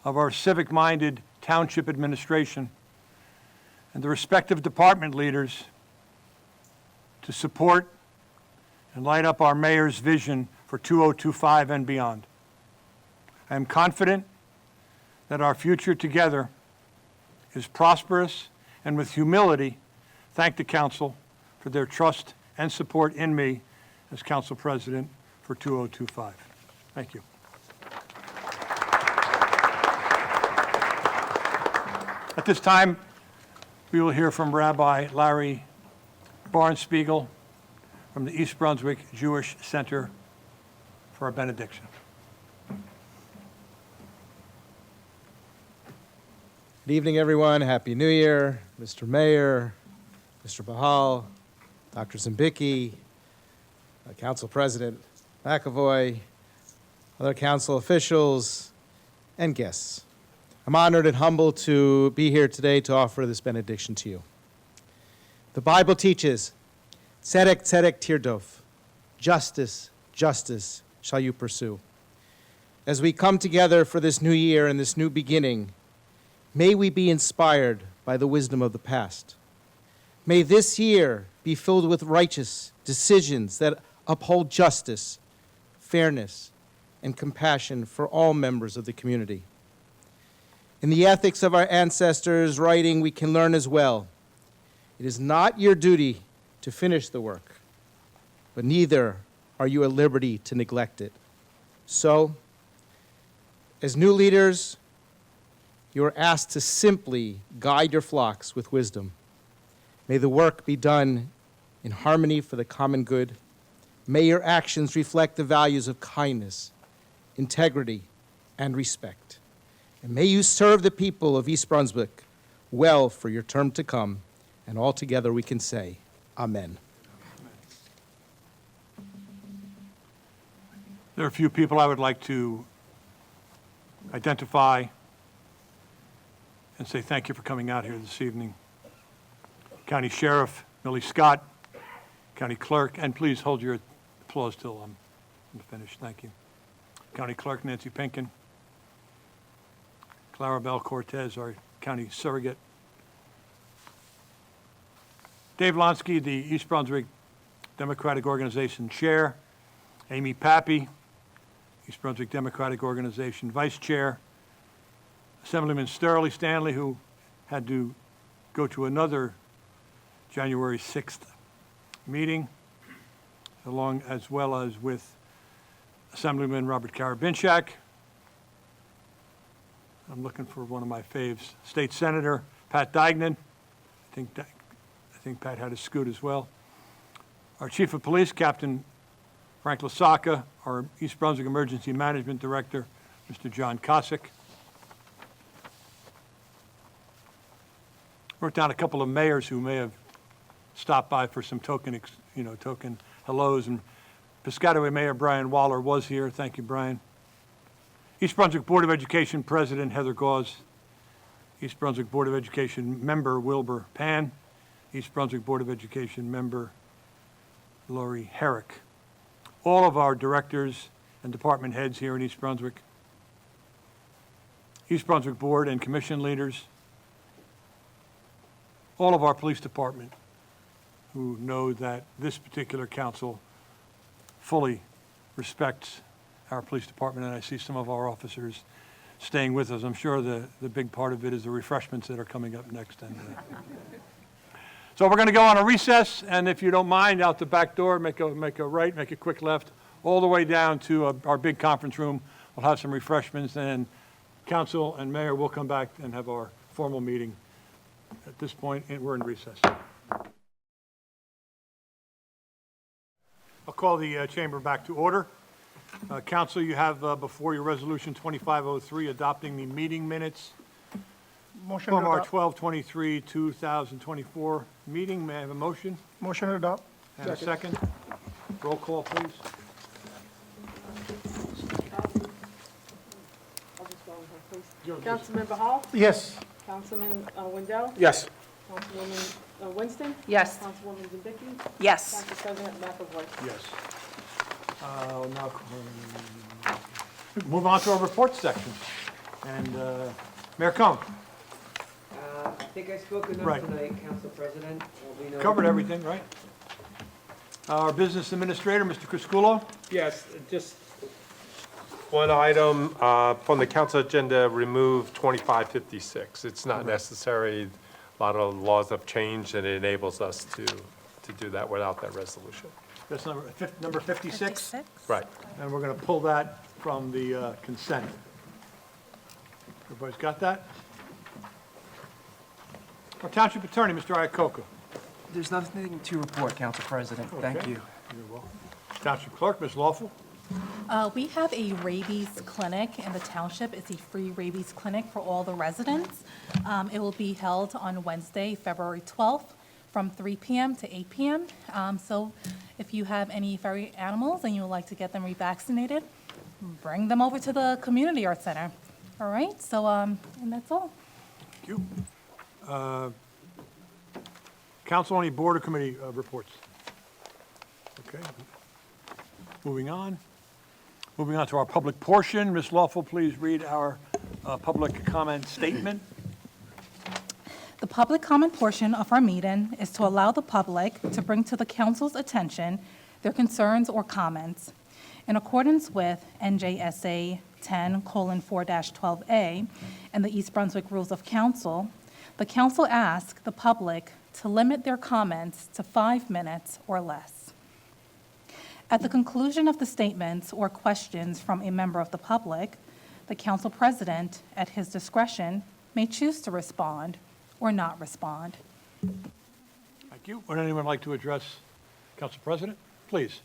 of our civic-minded township administration and the respective department leaders to support and light up our mayor's vision for 2025 and beyond. I am confident that our future together is prosperous, and with humility, thank the council for their trust and support in me as council president for 2025. Thank you. At this time, we will hear from Rabbi Larry Barnspiegel from the East Brunswick Jewish Center for a benediction. Good evening, everyone. Happy New Year, Mr. Mayor, Mr. Bahal, Dr. Zimbicki, Council President McAvoy, other council officials, and guests. I'm honored and humbled to be here today to offer this benediction to you. The Bible teaches, tzedek, tzedek tirdof, justice, justice shall you pursue. As we come together for this new year and this new beginning, may we be inspired by the wisdom of the past. May this year be filled with righteous decisions that uphold justice, fairness, and compassion for all members of the community. In the ethics of our ancestors' writing, we can learn as well. It is not your duty to finish the work, but neither are you at liberty to neglect it. So, as new leaders, you are asked to simply guide your flocks with wisdom. May the work be done in harmony for the common good. May your actions reflect the values of kindness, integrity, and respect. And may you serve the people of East Brunswick well for your term to come. And all together we can say, Amen. There are a few people I would like to identify and say thank you for coming out here this evening. County Sheriff Millie Scott, County Clerk, and please hold your applause till I'm finished. Thank you. County Clerk Nancy Pinkin, Clarabelle Cortez, our County Surrogate, Dave Lonsky, the East Brunswick Democratic Organization Chair, Amy Pappy, East Brunswick Democratic Organization Vice Chair, Assemblyman Stanley, who had to go to another January 6th meeting, as well as with Assemblyman Robert Karabinchak. I'm looking for one of my faves, State Senator Pat Dignan. I think Pat had a scoot as well. Our Chief of Police, Captain Frank Lasaka, our East Brunswick Emergency Management Director, Mr. John Cossack. Wrote down a couple of mayors who may have stopped by for some token hellos. And Piscataway Mayor Brian Waller was here. Thank you, Brian. East Brunswick Board of Education President Heather Gause. East Brunswick Board of Education Member Wilbur Pan. East Brunswick Board of Education Member Lori Herrick. All of our directors and department heads here in East Brunswick. East Brunswick Board and Commission leaders. All of our police department who know that this particular council fully respects our police department, and I see some of our officers staying with us. I'm sure the big part of it is the refreshments that are coming up next. So we're going to go on a recess, and if you don't mind, out the back door, make a right, make a quick left, all the way down to our big conference room. We'll have some refreshments, and council and mayor will come back and have our formal meeting. At this point, we're in recess. I'll call the chamber back to order. Council, you have before your resolution 2503 adopting the meeting minutes Motion from to our adopt. 12/23/2024 meeting. May I have a motion Motion to adopt. and a second? Roll call, please. I'll just go with her, please. Councilmember Hall? Yes. Councilman Wendell? Yes. Councilwoman Winston? Yes. Councilwoman Zibicki? Yes. Council President McAvoy? Yes. Now, move on to our report section. And Mayor Cohn, I think I spoke enough Right. tonight, Council President. There'll be no- covered everything, right? Our business administrator, Mr. Crisculo. Yes, just one item from the council agenda, remove 2556. It's not necessary. A lot of laws have changed, and it enables us to do that without that resolution. That's number 56. Right. And we're going to pull that from the consent. Everybody's got that? Our Township Attorney, Mr. Iacocca. There's nothing to report, Council President. Thank Okay. you. You're welcome. Township Clerk, Ms. Lawful. We have a rabies clinic in the township. It's a free rabies clinic for all the residents. It will be held on Wednesday, February 12th, from 3 p.m. to 8 p.m. So if you have any furry animals and you would like to get them revaccinated, bring them over to the Community Arts Center. All right, so, and that's all. Thank you. Council, any board or committee reports? Okay. Moving on. Moving on to our public portion. Ms. Lawful, please read our public comment statement. The public comment portion of our meeting is to allow the public to bring to the council's attention their concerns or comments. In accordance with NJSA 10:4-12A and the East Brunswick Rules of Council, the council asks the public to limit their comments to 5 minutes or less. At the conclusion of the statements or questions from a member of the public, the council president, at his discretion, may choose to respond or not respond. Thank you. Would anyone like to address Council President? Please.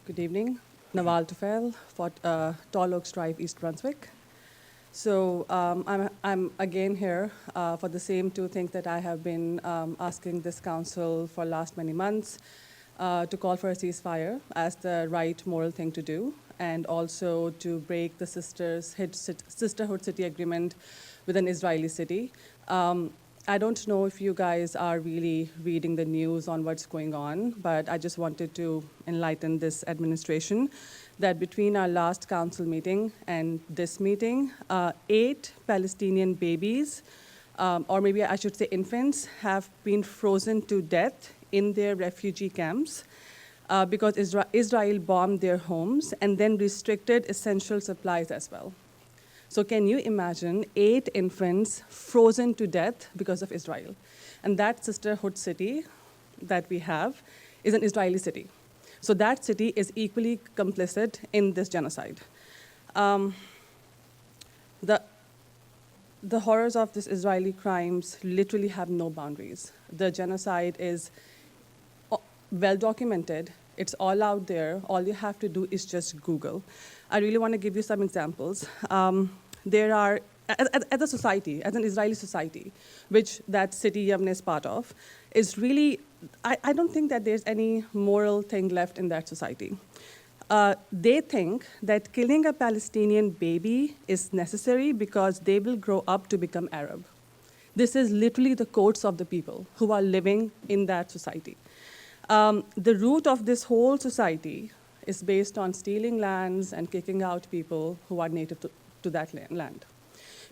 Good evening. Nawal Tufel, for Tall Oaks Drive, East Brunswick. So I'm again here for the same two things that I have been asking this council for last many months, to call for a ceasefire as the right moral thing to do, and also to break the Sisterhood City Agreement with an Israeli city. I don't know if you guys are really reading the news on what's going on, but I just wanted to enlighten this administration that between our last council meeting and this meeting, 8 Palestinian babies, or maybe I should say infants, have been frozen to death in their refugee camps because Israel bombed their homes and then restricted essential supplies as well. So can you imagine 8 infants frozen to death because of Israel? And that sisterhood city that we have is an Israeli city. So that city is equally complicit in this genocide. The horrors of this Israeli crimes literally have no boundaries. The genocide is well documented. It's all out there. All you have to do is just Google. I really want to give you some examples. There are, as a society, as an Israeli society, which that city Yavne is part of, is really, I don't think that there's any moral thing left in that society. They think that killing a Palestinian baby is necessary because they will grow up to become Arab. This is literally the quotes of the people who are living in that society. The root of this whole society is based on stealing lands and kicking out people who are native to that land.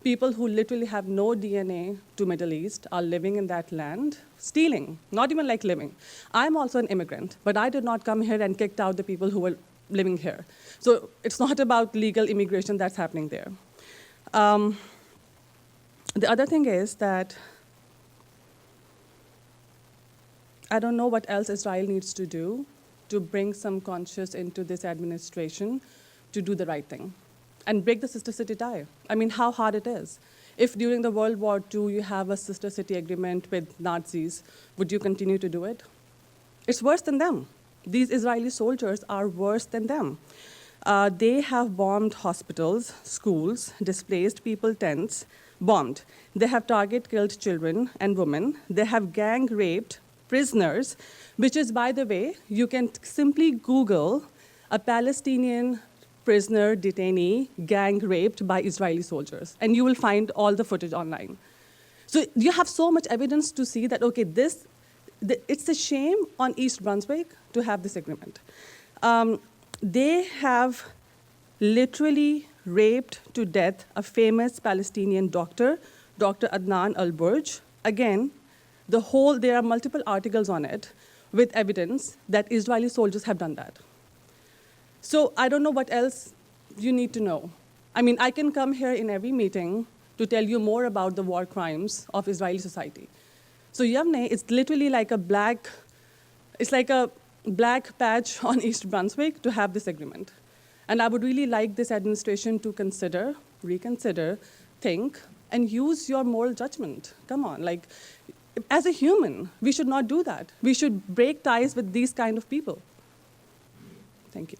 People who literally have no DNA to Middle East are living in that land, stealing, not even like living. I'm also an immigrant, but I did not come here and kicked out the people who were living here. So it's not about legal immigration that's happening there. The other thing is that I don't know what else Israel needs to do to bring some conscience into this administration to do the right thing and break the sister city tie. I mean, how hard it is. If during the World War II you have a sister city agreement with Nazis, would you continue to do it? It's worse than them. These Israeli soldiers are worse than them. They have bombed hospitals, schools, displaced people tents, bombed. They have target killed children and women. They have gang raped prisoners, which is, by the way, you can simply Google a Palestinian prisoner detainee gang raped by Israeli soldiers, and you will find all the footage online. So you have so much evidence to see that, okay, it's a shame on East Brunswick to have this agreement. They have literally raped to death a famous Palestinian doctor, Dr. Adnan al-Burj. Again, there are multiple articles on it with evidence that Israeli soldiers have done that. So I don't know what else you need to know. I mean, I can come here in every meeting to tell you more about the war crimes of Israeli society. So Yavne is literally like a black patch on East Brunswick to have this agreement. And I would really like this administration to consider, reconsider, think, and use your moral judgment. Come on, like, as a human, we should not do that. We should break ties with these kind of people. Thank you.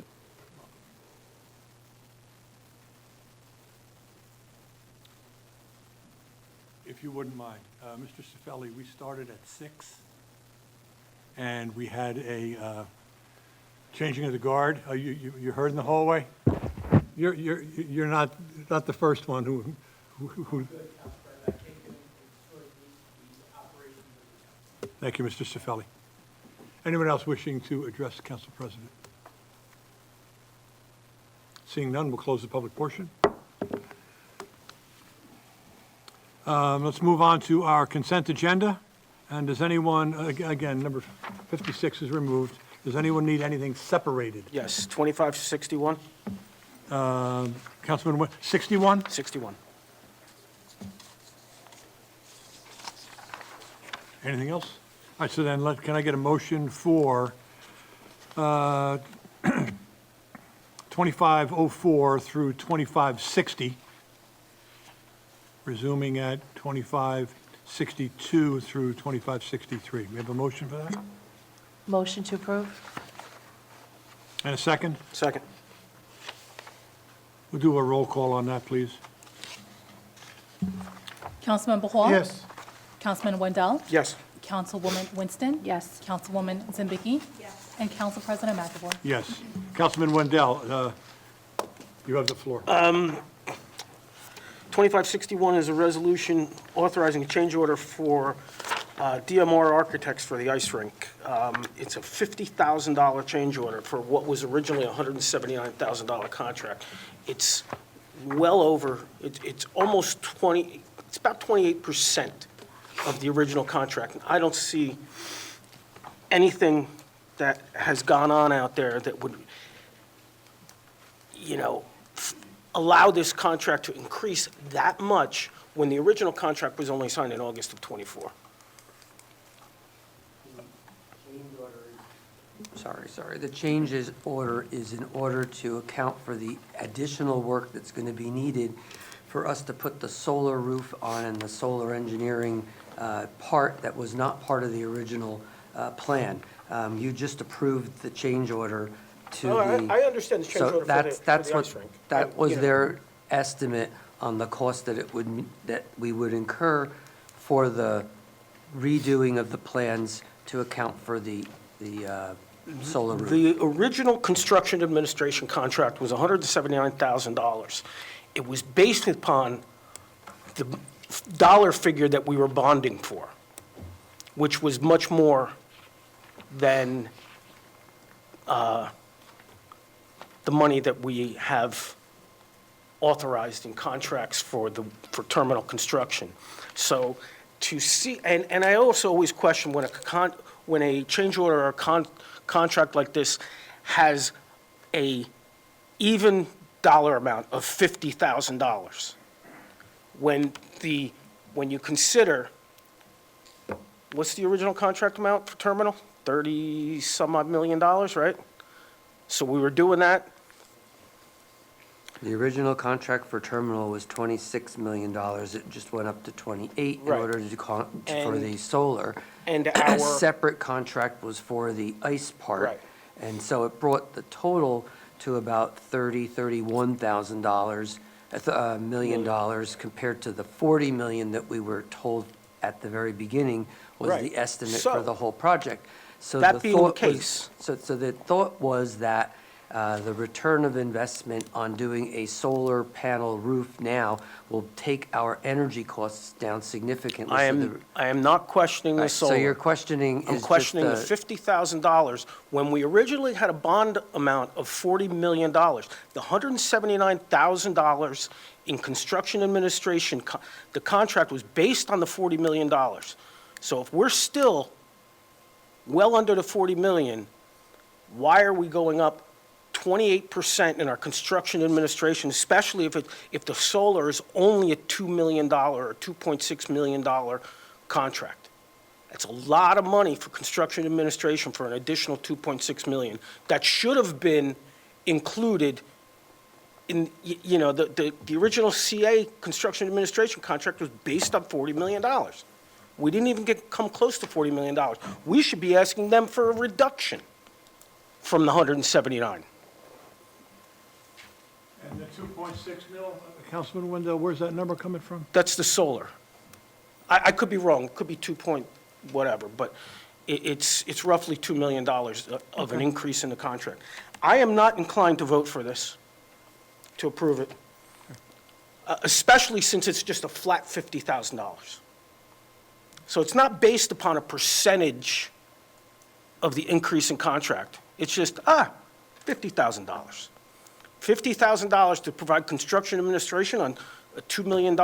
if you wouldn't mind. Mr. Cifelli, we started at 6, and we had a changing of the guard. You heard in the hallway? You're not the first one who. Thank you, Mr. Cifelli. Anyone else wishing to address the council president? Seeing none, we'll close the public portion. Let's move on to our consent agenda. And does anyone, again, number 56 is removed. Does anyone need anything separated? Yes, 2561? Councilman, 61? 61. Anything else? All right, so then can I get a motion for 2504 through 2560, resuming at 2562 through 2563. We have a motion for that? Motion to approve? And a second? Second. We'll do a roll call on that, please. Councilman Bahal? Yes. Councilman Wendell? Yes. Councilwoman Winston? Yes. Councilwoman Zambicki? Yes. And Council President McAvoy? Yes. Councilman Wendell, you have the floor. 2561 is a resolution authorizing a change order for DMR Architects for the ice rink. It's a $50,000 change order for what was originally a $179,000 contract. It's well over, it's almost 20, it's about 28% of the original contract. I don't see anything that has gone on out there that would, allow this contract to increase that much when the original contract was only signed in August of '24. Sorry. The changes order is in order to account for the additional work that's going to be needed for us to put the solar roof on and the solar engineering part that was not part of the original plan. You just approved the change order to the... I understand the change order for the ice rink. That was their estimate on the cost that we would incur for the redoing of the plans to account for the solar roof. The original construction administration contract was $179,000. It was based upon the dollar figure that we were bonding for, which was much more than the money that we have authorized in contracts for terminal construction. So to see, and I also always question when a change order or contract like this has a even dollar amount of $50,000. When you consider, what's the original contract amount for terminal? 30-some-odd million dollars, right? So we were doing that. The original contract for terminal was $26 million. It just went up to 28 in Right. order for the solar. And A our, separate contract was for the ice part. Right. And so it brought the total to about $31 million compared to the $40 million that we were told at the very beginning was Right. the estimate So, for the whole project. So that being the thought was- case- So the thought was that the return of investment on doing a solar panel roof now will take our energy costs down significantly. I So the- am not questioning the Right, solar. So your questioning I'm is questioning the just $50,000 when we originally had a bond amount of $40 million. The $179,000 in construction administration, the contract was based on the $40 million. So if we're still well under the $40 million, why are we going up 28% in our construction administration, especially if the solar is only a $2 million or $2.6 million contract? That's a lot of money for construction administration for an additional $2.6 million. That should have been included in, the original CA construction administration contract was based on $40 million. We didn't even come close to $40 million. We should be asking them for a reduction from the 179. And the 2.6 mil, Councilman Wendell, where's that number coming from? That's the solar. I could be wrong, it could be 2 point whatever, but it's roughly $2 million of an increase in the contract. I am not inclined to vote for this, to approve it, especially since it's just a flat $50,000. So it's not based upon a percentage of the increase in contract. It's just, $50,000. $50,000 to provide construction administration on a $2 million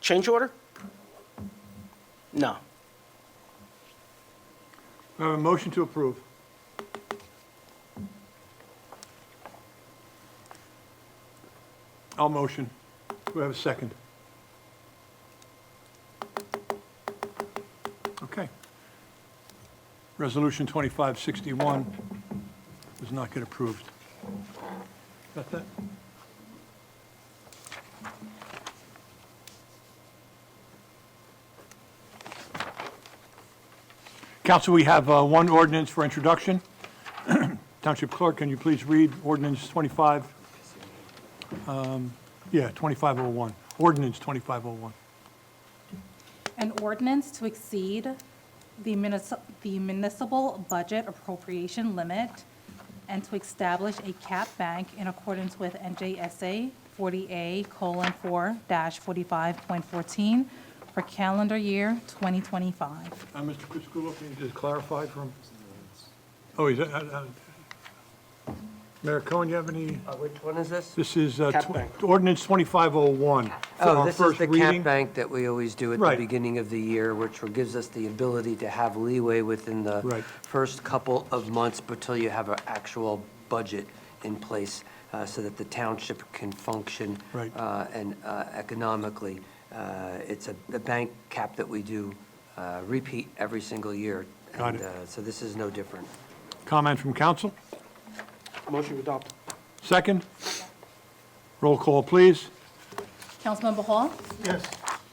change order? No. We have a motion to approve. I'll motion. Do we have a second? Okay. Resolution 2561 does not get approved. Got that? Council, we have one ordinance for introduction. Township Clerk, can you please read ordinance 2501. Ordinance 2501. An ordinance to exceed the municipal budget appropriation limit and to establish a cap bank in accordance with NJSA 40A:4-45.14 for calendar year 2025. Mr. Crisculo, can you just clarify from? Oh, is that, Mayor Cohen, you have any? Which one is this? This is Cap bank. ordinance 2501. for Oh, our this is first the cap reading. bank that we always do at the Right. beginning of the year, which gives us the ability to have leeway within the Right. first couple of months until you have an actual budget in place, so that the township can function Right. and economically. It's a bank cap that we do repeat every single year. Got and, it. So this is no different. Comment from council? Motion to adopt. Second? Roll call, please. Councilmember Hall? Yes.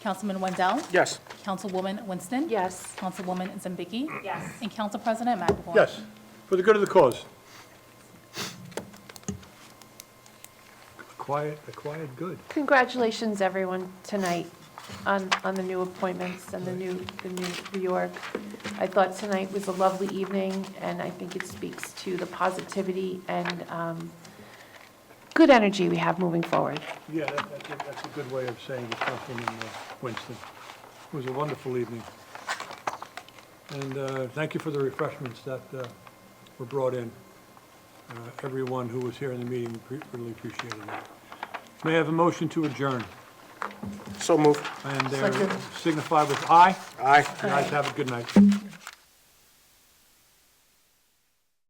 Councilman Wendell? Yes. Councilwoman Winston? Yes. Councilwoman Zambiki? Yes. And Council President McAvoy? Yes, for the good of the cause. A quiet good. Congratulations, everyone, tonight on the new appointments and the new reorg. I thought tonight was a lovely evening, and I think it speaks to the positivity and good energy we have moving forward. Yeah, that's a good way of saying it, Councilman Winston. It was a wonderful evening. And thank you for the refreshments that were brought in. Everyone who was here in the meeting really appreciated it. May I have a motion to adjourn? So move. And Second. signify with aye. Aye. The ayes have it. Good night.